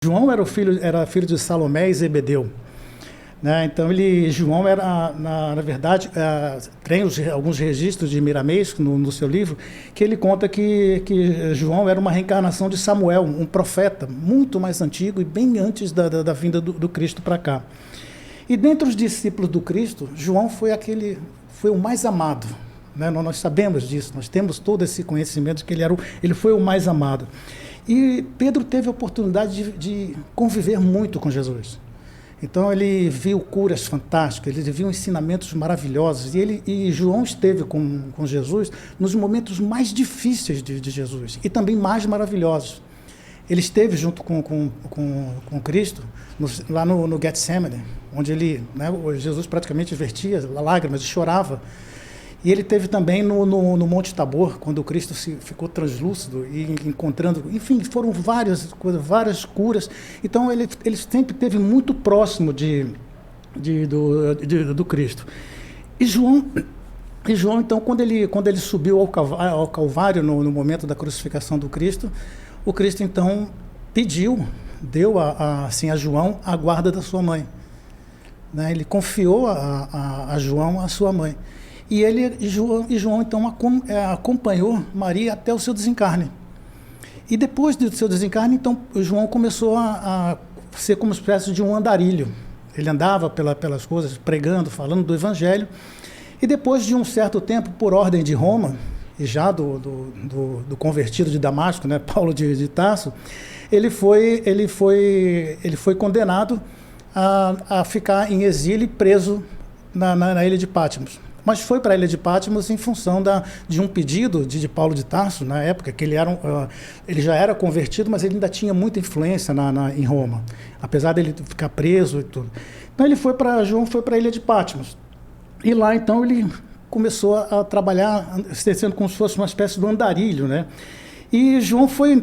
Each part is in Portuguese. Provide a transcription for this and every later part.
João era filho de Salomé e Zebedeu. Né? Então, João era, na verdade, tem alguns registros de Miramês no seu livro, que ele conta que João era uma reencarnação de Samuel, um profeta muito mais antigo e bem antes da vinda do Cristo para cá. E dentre os discípulos do Cristo, João foi o mais amado. Né? Nós sabemos disso, nós temos todo esse conhecimento de que ele foi o mais amado. E Pedro teve a oportunidade de conviver muito com Jesus. Então ele viu curas fantásticas, ele viu ensinamentos maravilhosos, e João esteve com Jesus nos momentos mais difíceis de Jesus, e também mais maravilhosos. Ele esteve junto com Cristo, lá no Getsemane, onde Jesus praticamente vertia lágrimas e chorava. E ele teve também no Monte Tabor, quando o Cristo ficou translúcido e encontrando... Enfim, foram várias curas. Então, ele sempre esteve muito próximo do Cristo. E João, então, quando ele subiu ao Calvário, no momento da crucificação do Cristo, o Cristo, então, deu a João a guarda da sua mãe. Né? Ele confiou a João a sua mãe. E João, então, acompanhou Maria até o seu desencarne. E depois do seu desencarne, então, João começou a ser como uma espécie de um andarilho. Ele andava pelas coisas, pregando, falando do Evangelho. E depois de um certo tempo, por ordem de Roma, e já do convertido de Damasco, né, Paulo de Tarso, ele foi condenado a ficar em exílio e preso na ilha de Patmos. Mas foi para a ilha de Patmos em função de um pedido de Paulo de Tarso, na época, que ele já era convertido, mas ele ainda tinha muita influência em Roma, apesar dele ficar preso e tudo. Então João foi para a ilha de Patmos. E lá, então, ele começou a trabalhar, sendo como se fosse uma espécie de andarilho, né? E João foi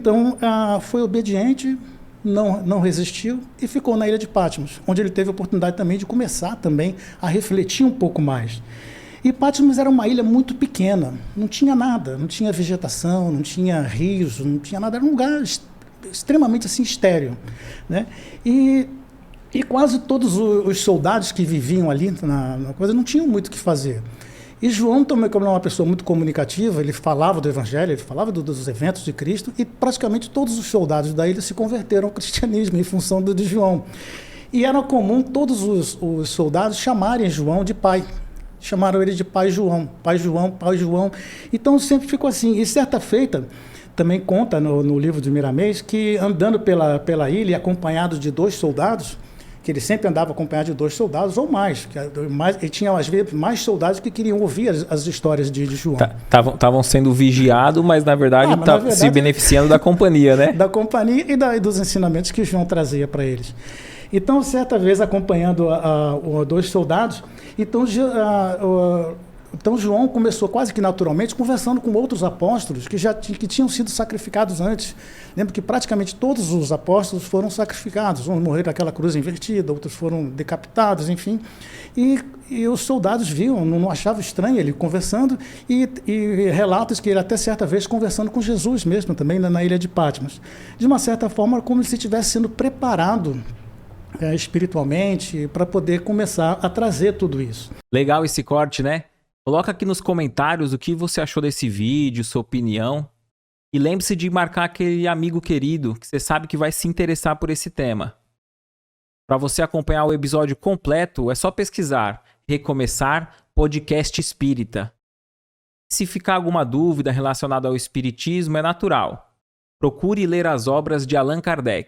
obediente, não resistiu e ficou na ilha de Patmos, onde ele teve a oportunidade também de começar também a refletir um pouco mais. E Patmos era uma ilha muito pequena, não tinha nada, não tinha vegetação, não tinha rios, não tinha nada, era um lugar extremamente assim, estéril. Né? E quase todos os soldados que viviam ali na coisa não tinham muito o que fazer. E João também, como era uma pessoa muito comunicativa, ele falava do Evangelho, ele falava dos eventos de Cristo, e praticamente todos os soldados da ilha se converteram ao cristianismo em função de João. E era comum todos os soldados chamarem João de pai. Chamaram ele de Pai João, Pai João, Pai João. Então sempre ficou assim. E certa feita, também conta no livro de Miramês, que andando pela ilha, acompanhado de 2 soldados, que ele sempre andava acompanhado de 2 soldados ou mais. Ele tinha, às vezes, mais soldados que queriam ouvir as histórias de João. Estavam sendo vigiados, mas na verdade se beneficiando da companhia, né? Da companhia e dos ensinamentos que João trazia para eles. Então, certa vez, acompanhando 2 soldados, então João começou quase que naturalmente conversando com outros apóstolos que tinham sido sacrificados antes. Lembra que praticamente todos os apóstolos foram sacrificados. Uns morreram naquela cruz invertida, outros foram decapitados, enfim. E os soldados viam, não achavam estranho ele conversando, e relatos que ele até certa vez conversando com Jesus mesmo, também na ilha de Patmos. De uma certa forma, como se estivesse sendo preparado espiritualmente para poder começar a trazer tudo isso. Legal esse corte, né? Coloca aqui nos comentários o que você achou desse vídeo, sua opinião. E lembre-se de marcar aquele amigo querido que você sabe que vai se interessar por esse tema. Para você acompanhar o episódio completo, é só pesquisar Recomeçar Podcast Espírita. Se ficar alguma dúvida relacionada ao espiritismo, é natural. Procure ler as obras de Allan Kardec.